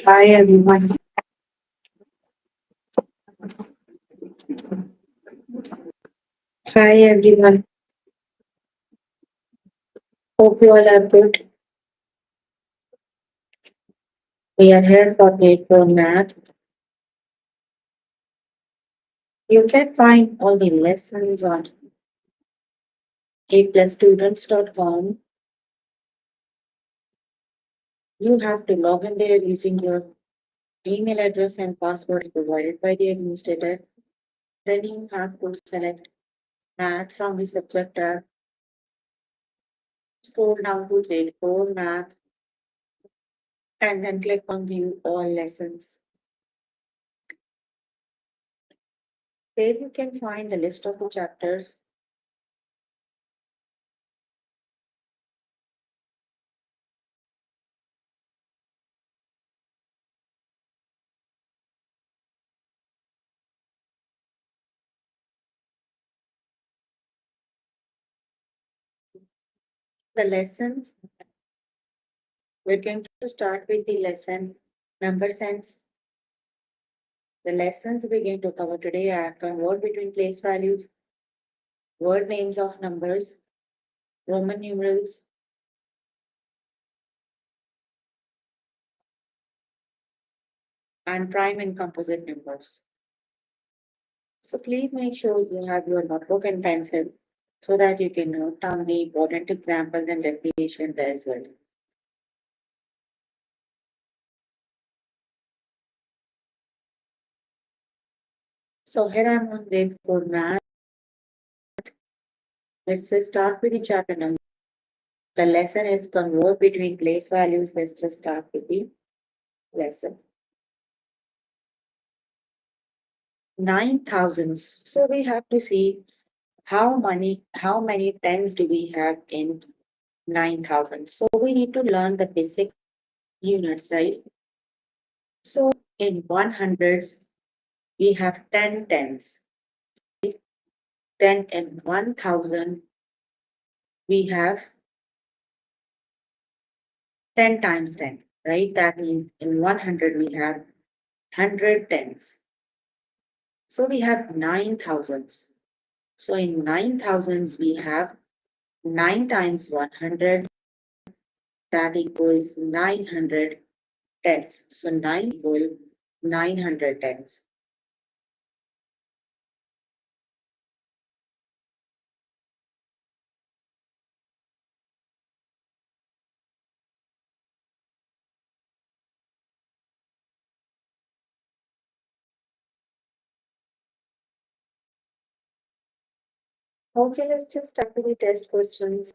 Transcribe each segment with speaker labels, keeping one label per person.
Speaker 1: Hi everyone. Hi everyone. Hope you all are good. We are here for grade 4 math. You can find all the lessons on aplusstudents.com. You have to log in there using your email address and password provided by the administrator. Then you have to select math from the subject tab. Scroll down to grade 4 math and then click on view all lessons. There you can find a list of the chapters. The lessons, we're going to start with the lesson number sense. The lessons we're going to cover today are convert between place values, word names of numbers, Roman numerals, and prime and composite numbers. So please make sure you have your notebook and pencil so that you can note down the important examples and definitions as well. So here I'm on grade 4 math. Let's just start with the chapter number. The lesson is convert between place values. Let's just start with the lesson. 9,000s. So we have to see how many tens do we have in 9,000. So we need to learn the basic units, right? So in 100s, we have 10 tens. Then in 1,000, we have 10 times 10, right? That means in 100, we have 100 tens. So we have 9,000s. So in 9,000s, we have 9 times 100, that equals 900 tens. So 9 equal 900 tens. Okay, let's just start with the test questions.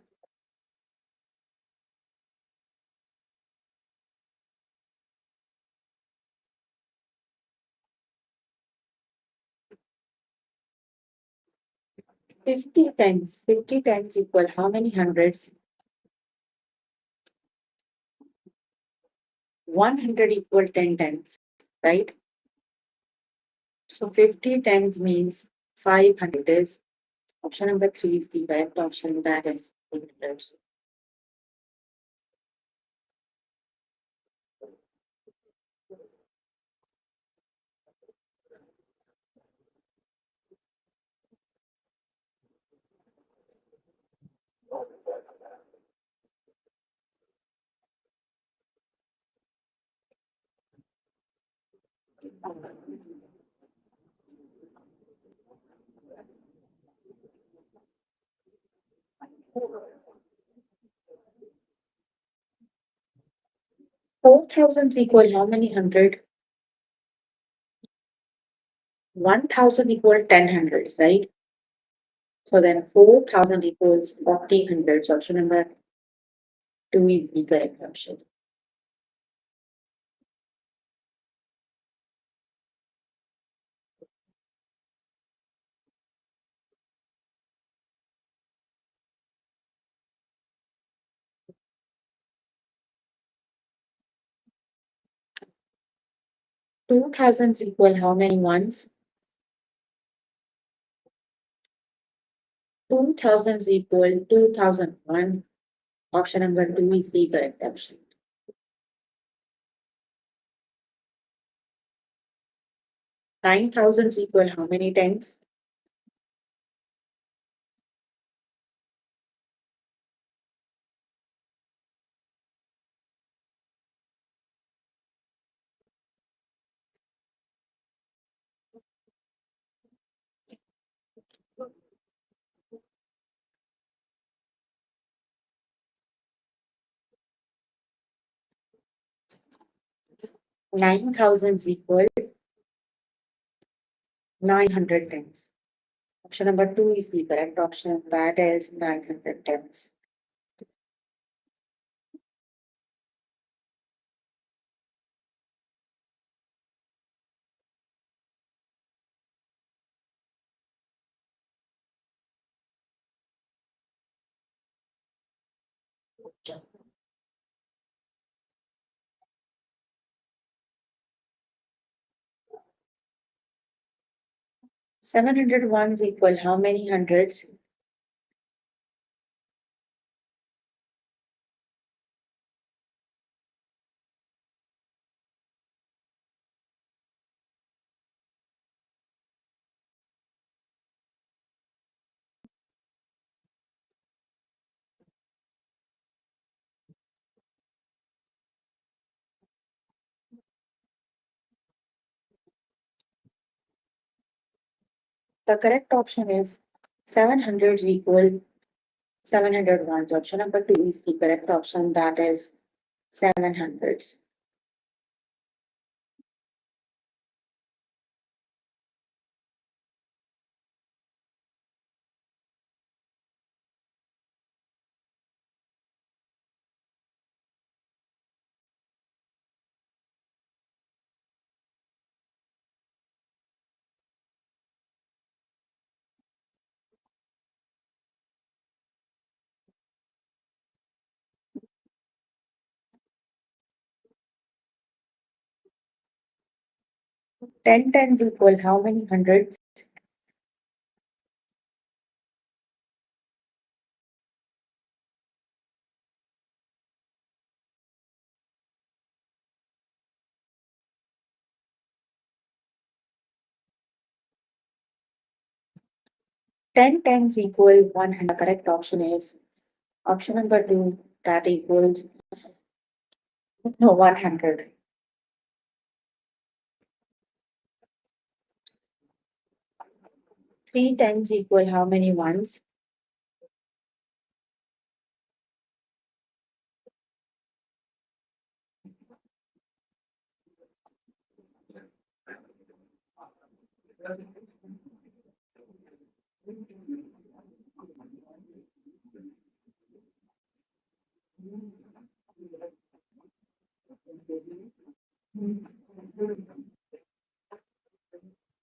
Speaker 1: Fifty tens equal how many hundreds? 100 equal 10 tens, right? So 50 tens means 500 is option number 3 is the correct option, that is 800. 4,000 equal how many hundred? 1,000 equal 10 hundreds, right? So then 4,000 equals 40 hundreds. Option number 2 is the correct option. 2,000 equal how many ones? 2,000 equal 2001. Option number 2 is the correct option. 9,000 equal how many tens? 9,000 equal 900 tens. Option number 2 is the correct option. That is 900 tens. Okay. 700 ones equal how many hundreds? 'The correct option is 700 equal 700 ones. Option number 2 is the correct option. That is 700. 10 tens equal how many hundreds? 10 tens equal 100. The correct option is option number 2. That equals no 100. 3 tens equal how many ones?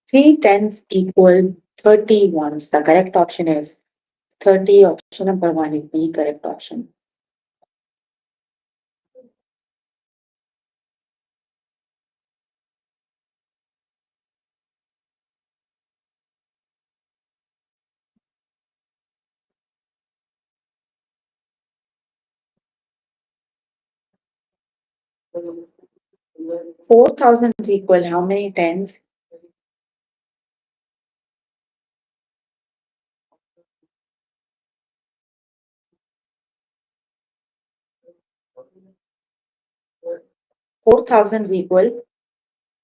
Speaker 1: 3 tens equal 30 ones. The correct option is 30. Option number 1 is the correct option. Four thousand equal how many tens? 4,000 equal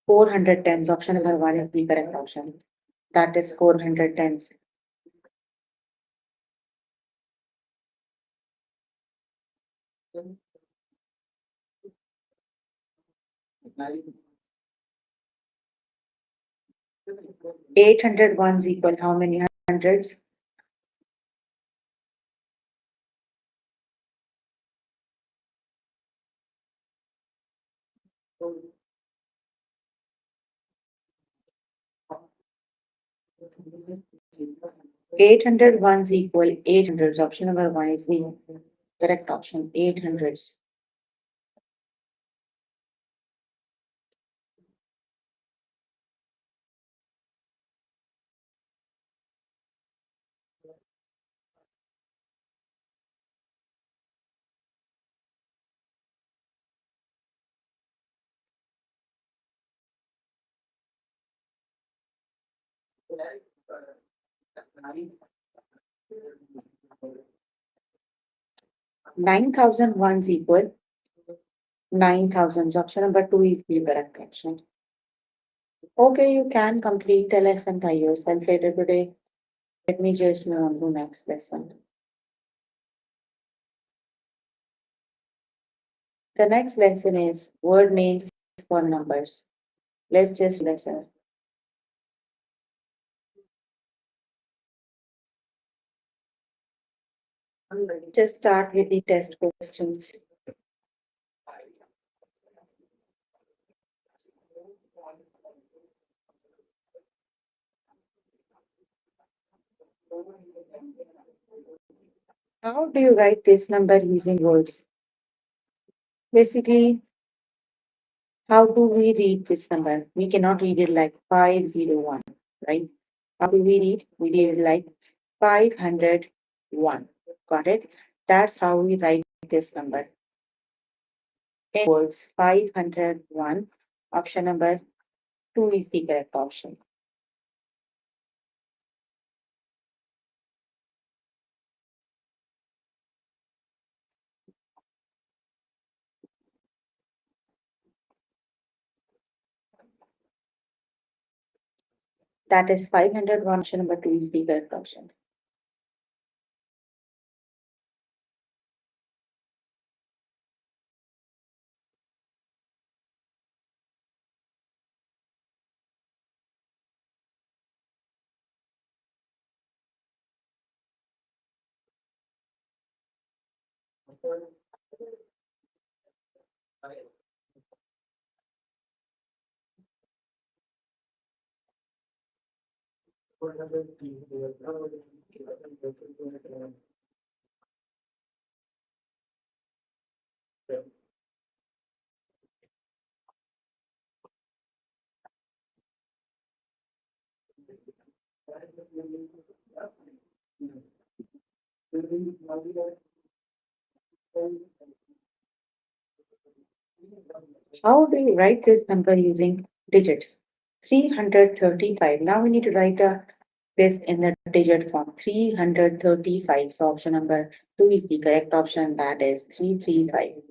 Speaker 1: 400 tens. Option number 1 is the correct option. That is 400 tens. 800 ones equal how many hundreds? 800 ones equal 800s. Option number 1 is the correct option. 800s. 9,001 is equal 9,000. Option number two is the correct option. Okay, you can complete the lesson by yourself later today. Let me just move on to next lesson. The next lesson is word names for numbers. Let's just listen. Just start with the test questions. How do you write this number using words? Basically, how do we read this number? We cannot read it like 501, right? How do we read? We read it like 501. Got it? That's how we write this number. In words, 501. Option number two is the correct option. That is 501. Option number two is the correct option. How do you write this number using digits? 335. Now we need to write this in the digit form. 335. So option number two is the correct option. That is 335.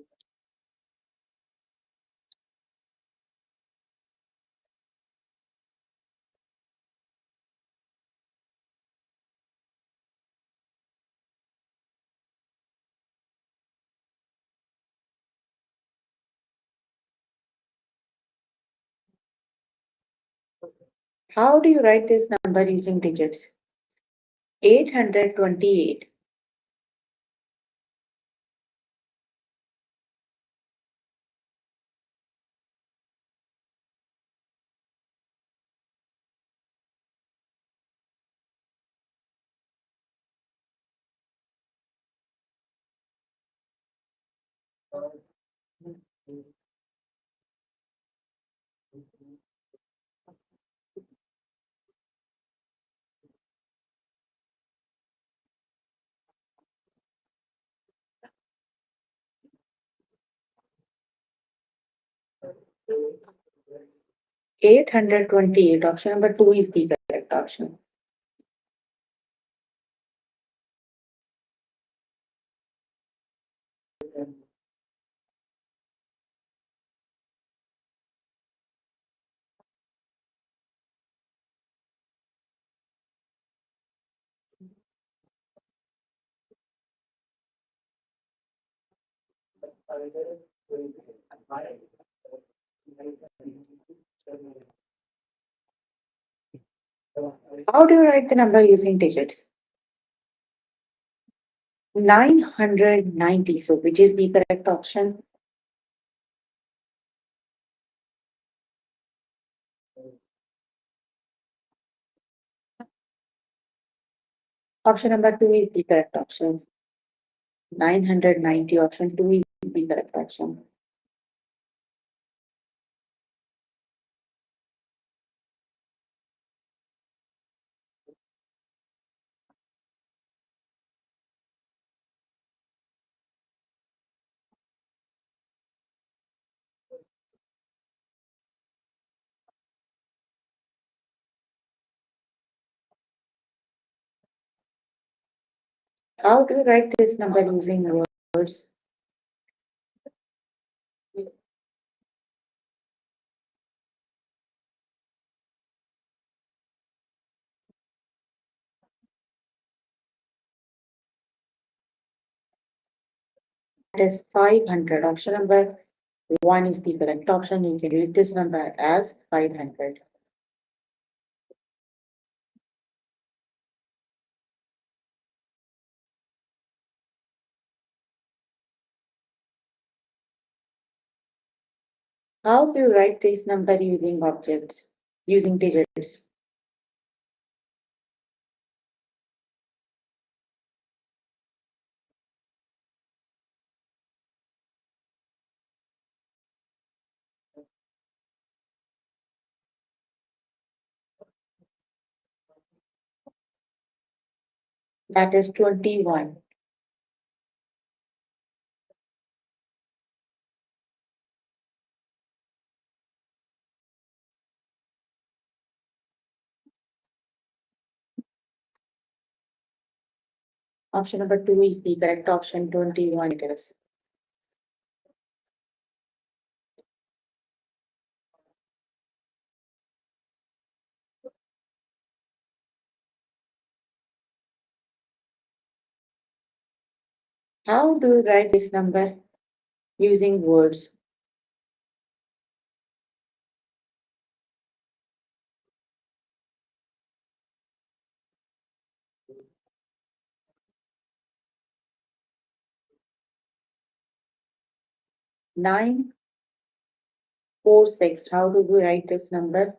Speaker 1: How do you write this number using digits? 828. Eight hundred 28. Option number two is the correct option. How do you write the number using digits? 990. So which is the correct option? Option number two is the correct option. 990. Option two is the correct option. How do you write this number using words? That is 500. Option number one is the correct option. You can read this number as 500. How do you write this number using objects, using digits? That is 21. Option number two is the correct option, 21 it is. How do you write this number using words? Nine, 4, 6. How do we write this number?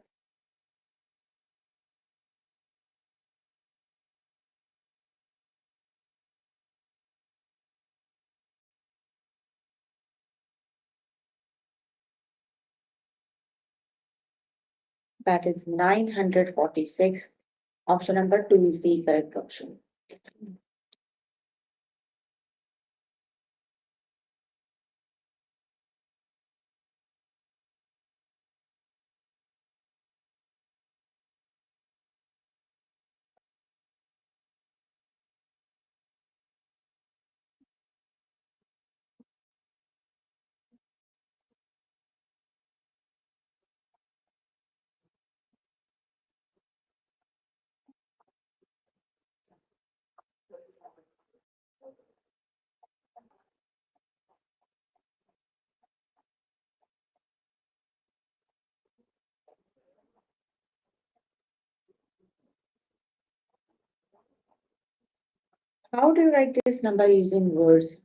Speaker 1: That is 946. Option number two is the correct option. How do you write this number using words?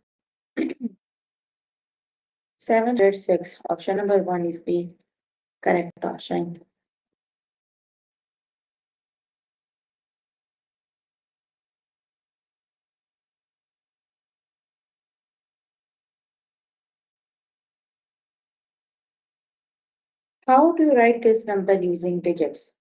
Speaker 1: 706. Option number one is the correct option. How do you write this number using digits?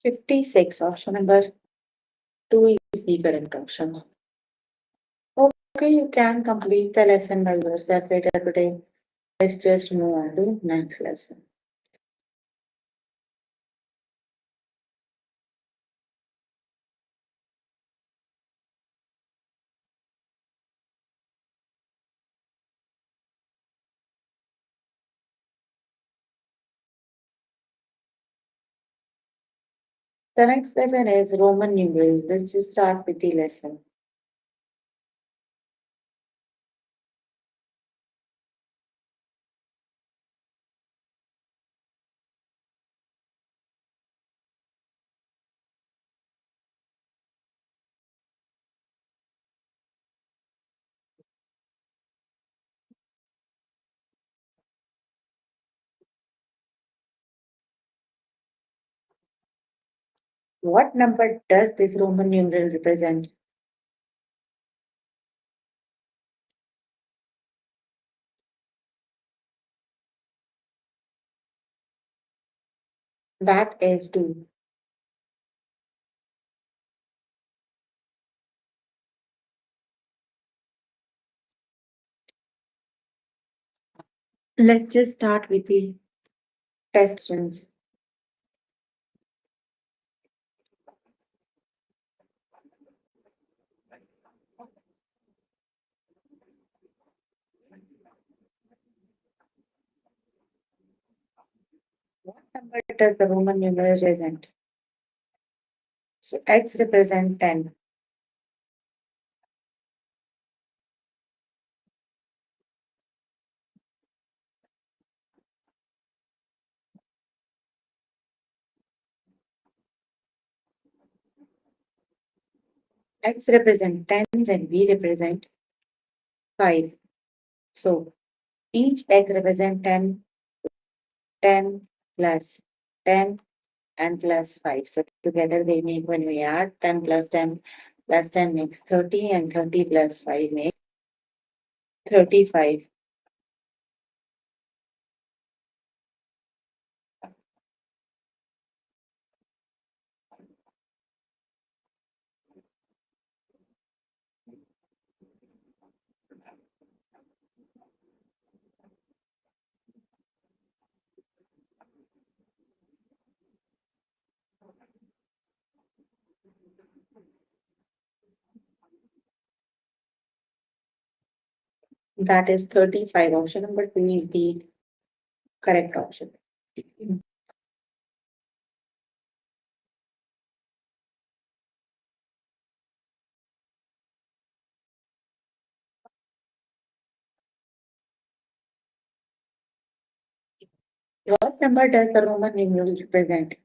Speaker 1: Fifty-six. Option number two is the correct option. Okay, you can complete the lesson by yourself later today. Let's just move on to next lesson. The next lesson is Roman numerals. Let's just start with the lesson. What number does this Roman numeral represent? That is 2. Let's just start with the questions. What number does the Roman numeral represent? So x represent 10. X represent 10s and V represent 5. So each x represent 10, 10 plus 10 and plus 5. So together they make, when we add 10 plus 10 plus 10 makes 30 and 30 plus 5 makes 35. That is 35. Option number 2 is the correct option. What number does the Roman numeral represent?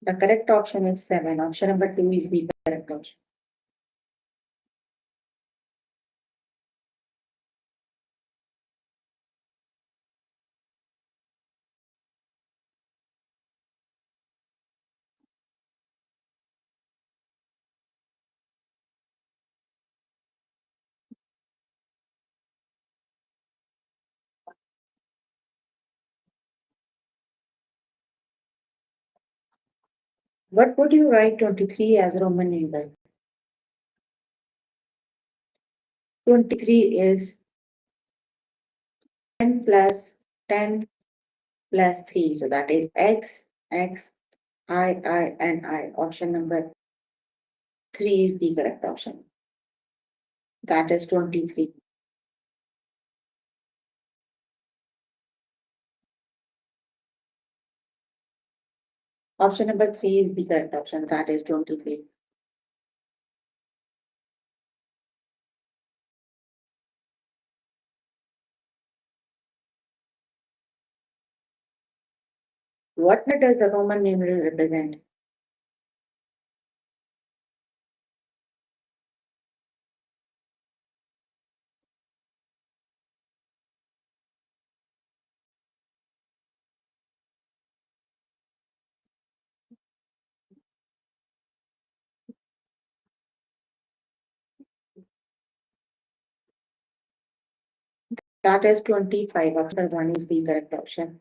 Speaker 1: The correct option is 7. Option number 2 is the correct option. What would you write 23 as Roman numeral? 23 is 10 plus 10 plus 3. So that is x, x, I, and I. Option number 3 is the correct option. That is 23. Option number 3 is the correct option. That is 23. What number does the Roman numeral represent? That is 25. Option 1 is the correct option.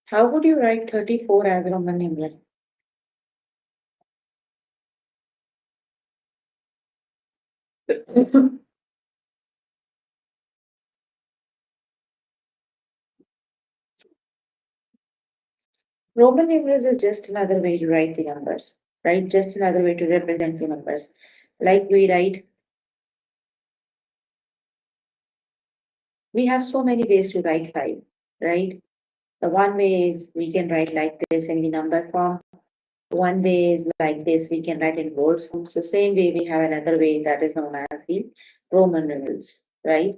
Speaker 1: How would you write 34 as Roman numeral? Roman numerals is just another way to write the numbers, right? Just another way to represent the numbers. Like we write We have so many ways to write 5, right? The one way is we can write like this in the number form. One way is like this, we can write in words form. So same way we have another way that is known as the Roman numerals, right?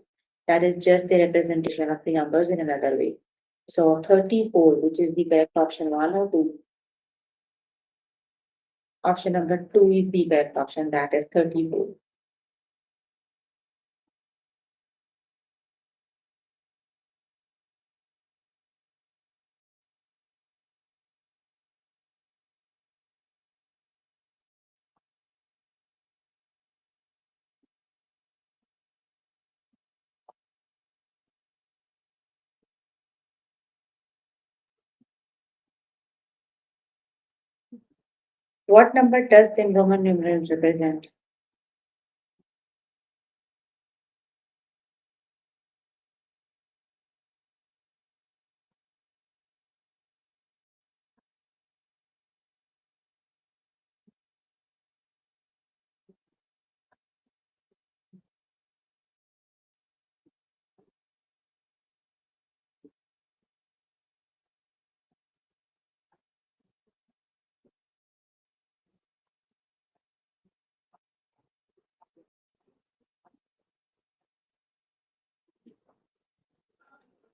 Speaker 1: That is just the representation of the numbers in another way. So 34, which is the correct option, 1 or 2. Option number 2 is the correct option, that is 34. What number does the Roman numerals represent?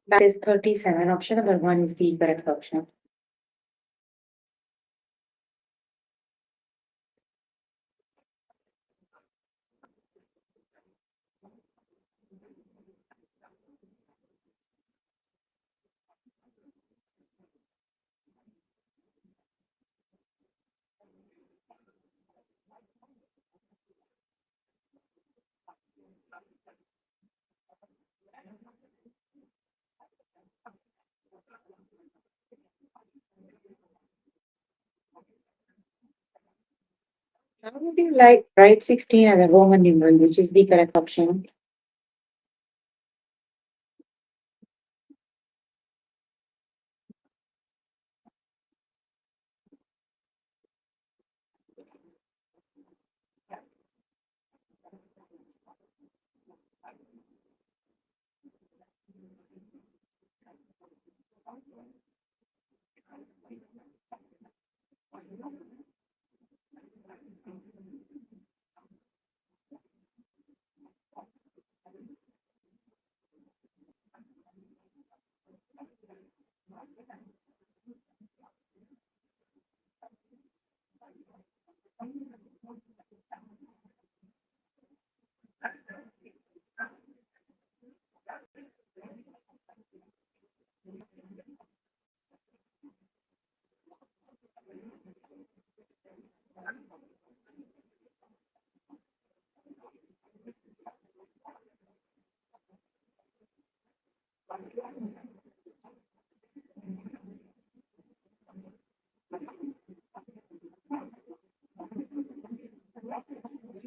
Speaker 1: That is 37. Option number 1 is the correct option. How would you like write 16 as a Roman numeral, which is the correct option?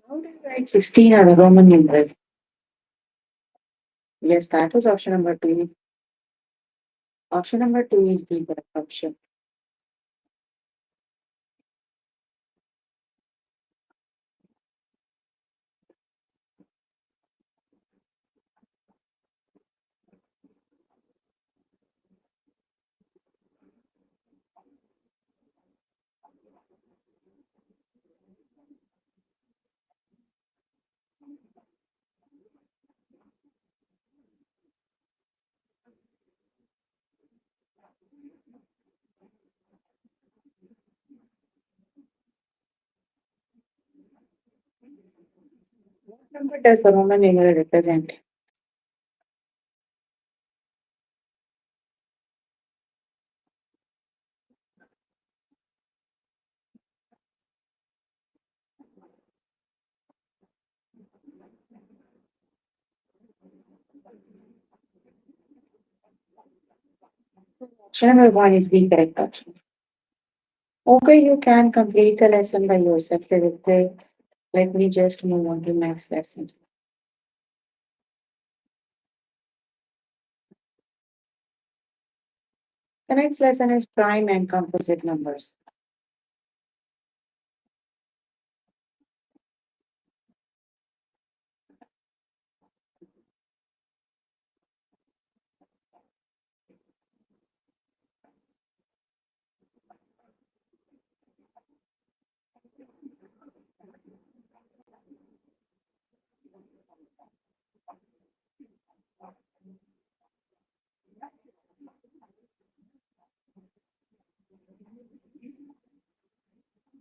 Speaker 1: How do you write 16 as a Roman numeral? Yes, that was option number 2. Option number 2 is the correct option. What number does the Roman numeral represent? Option number 1 is the correct option. Okay, you can complete the lesson by yourself. Let me just move on to next lesson. The next lesson is prime and composite numbers.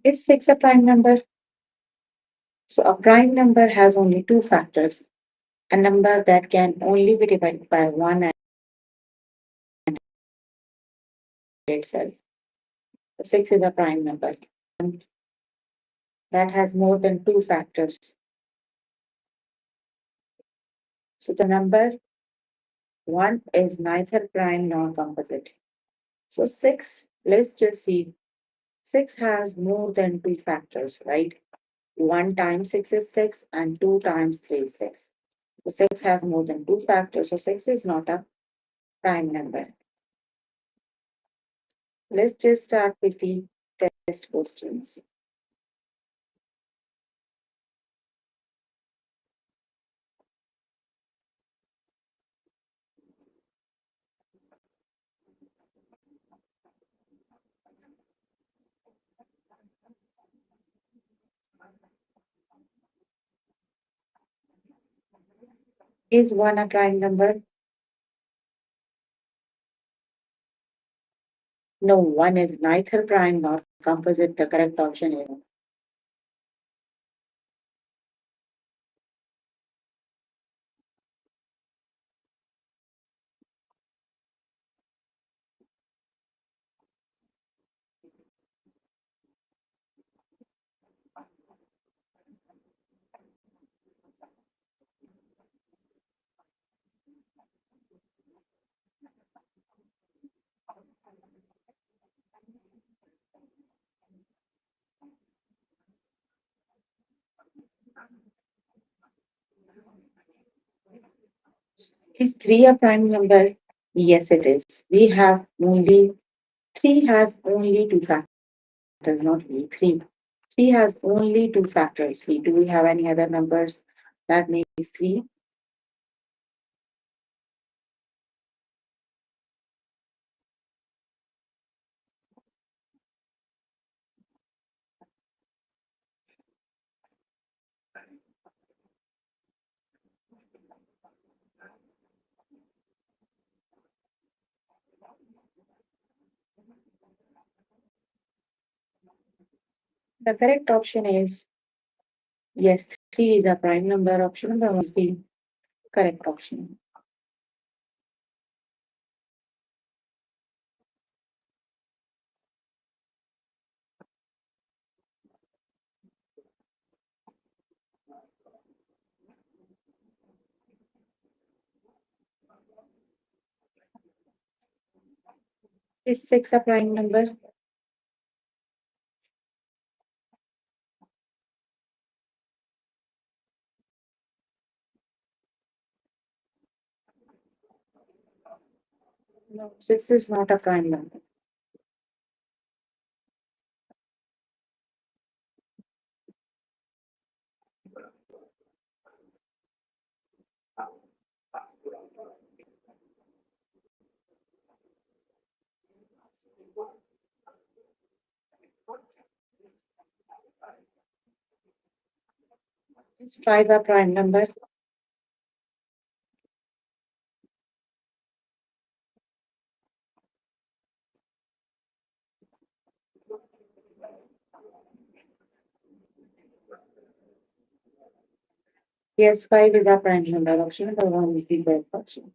Speaker 1: Is 6 a prime number? So a prime number has only two factors, a number that can only be divided by 1 and itself. So 6 is a prime number that has more than two factors. So the number 1 is neither prime nor composite. So 6, let's just see. 6 has more than two factors, right? 1 times 6 is 6 and 2 times 3 is 6. So 6 has more than two factors, so 6 is not a prime number. Let's just start with the test questions. Is 1 a prime number? No, 1 is neither prime nor composite. The correct option is Is 3 a prime number? Yes, it is. We have only 3 has only two factors, not we. 3. 3 has only two factors. 3. Do we have any other numbers that makes 3? The correct option is yes, 3 is a prime number. Option number 1 is the correct option. Is 6 a prime number? No, 6 is not a prime number. Is 5 a prime number? Yes, 5 is a prime number. Option number 1 is the correct option.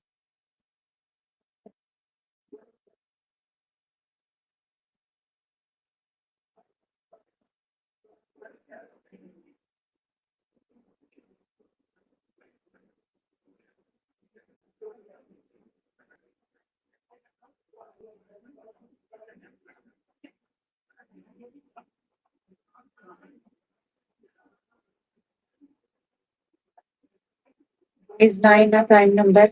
Speaker 1: Is 9 a prime number?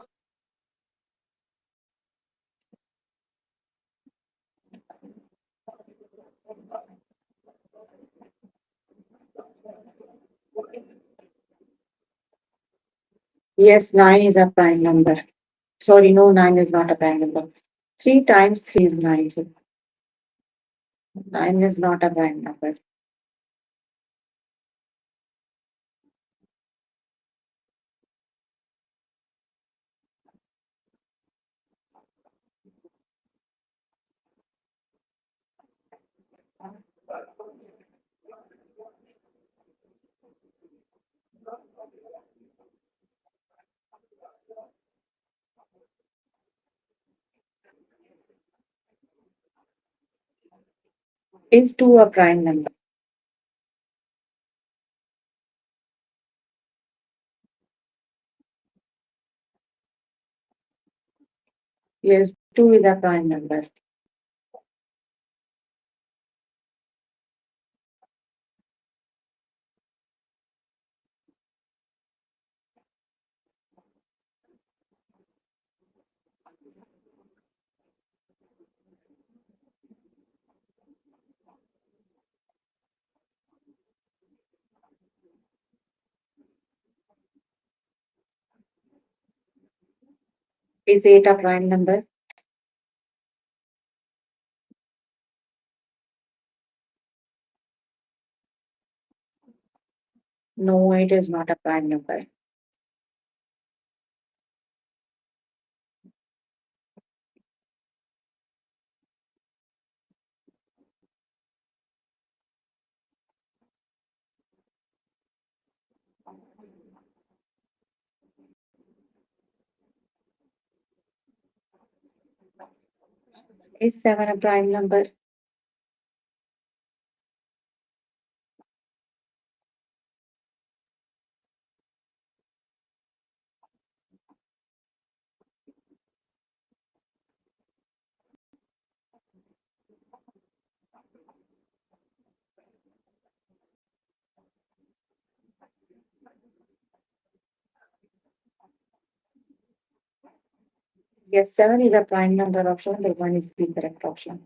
Speaker 1: Yes, 9 is a prime number. Sorry, no, 9 is not a prime number. 3 times 3 is 9. So 9 is not a prime number. Is 2 a prime number? Yes, 2 is a prime number. Is 8 a prime number? No, it is not a prime number. Is 7 a prime number? Yes, 7 is a prime number option, but 1 is the correct option.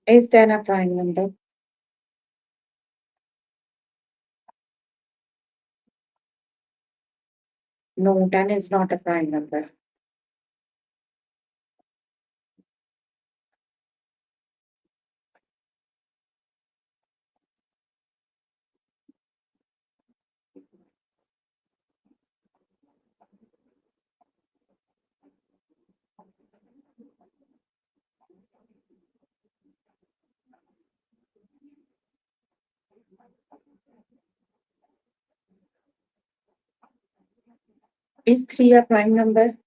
Speaker 1: Is 10 a prime number? No, 10 is not a prime number. Is 3 a prime number?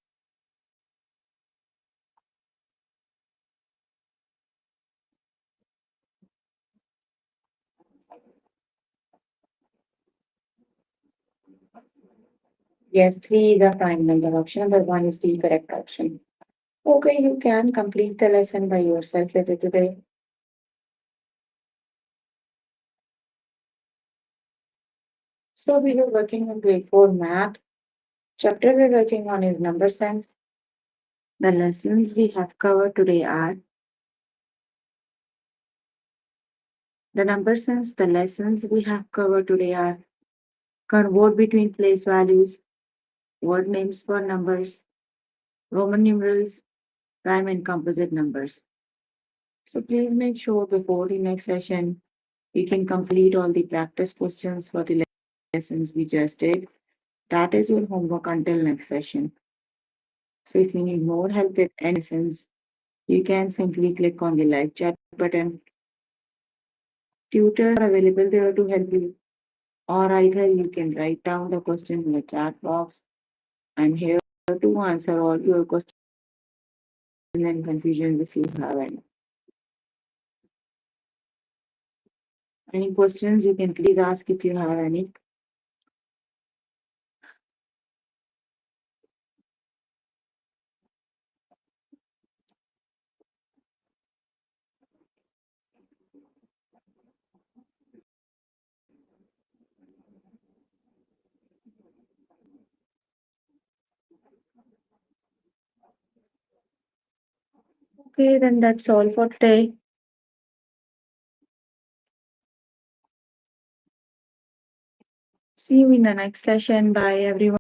Speaker 1: Yes, 3 is a prime number option, but 1 is the correct option. Okay, you can complete the lesson by yourself later today. So we were working on grade 4 math. Chapter we're working on is number sense. The lessons we have covered today are the number sense. The lessons we have covered today are convert between place values, word names for numbers, Roman numerals, prime and composite numbers. So please make sure before the next session you can complete all the practice questions for the lessons we just did. That is your homework until next session. So if you need more help with any lessons, you can simply click on the live chat button. Tutors are available there to help you, or either you can write down the question in the chat box. I'm here to answer all your questions and confusions if you have any. Any questions you can please ask if you have any. Okay, then that's all for today. See you in the next session. Bye, everyone.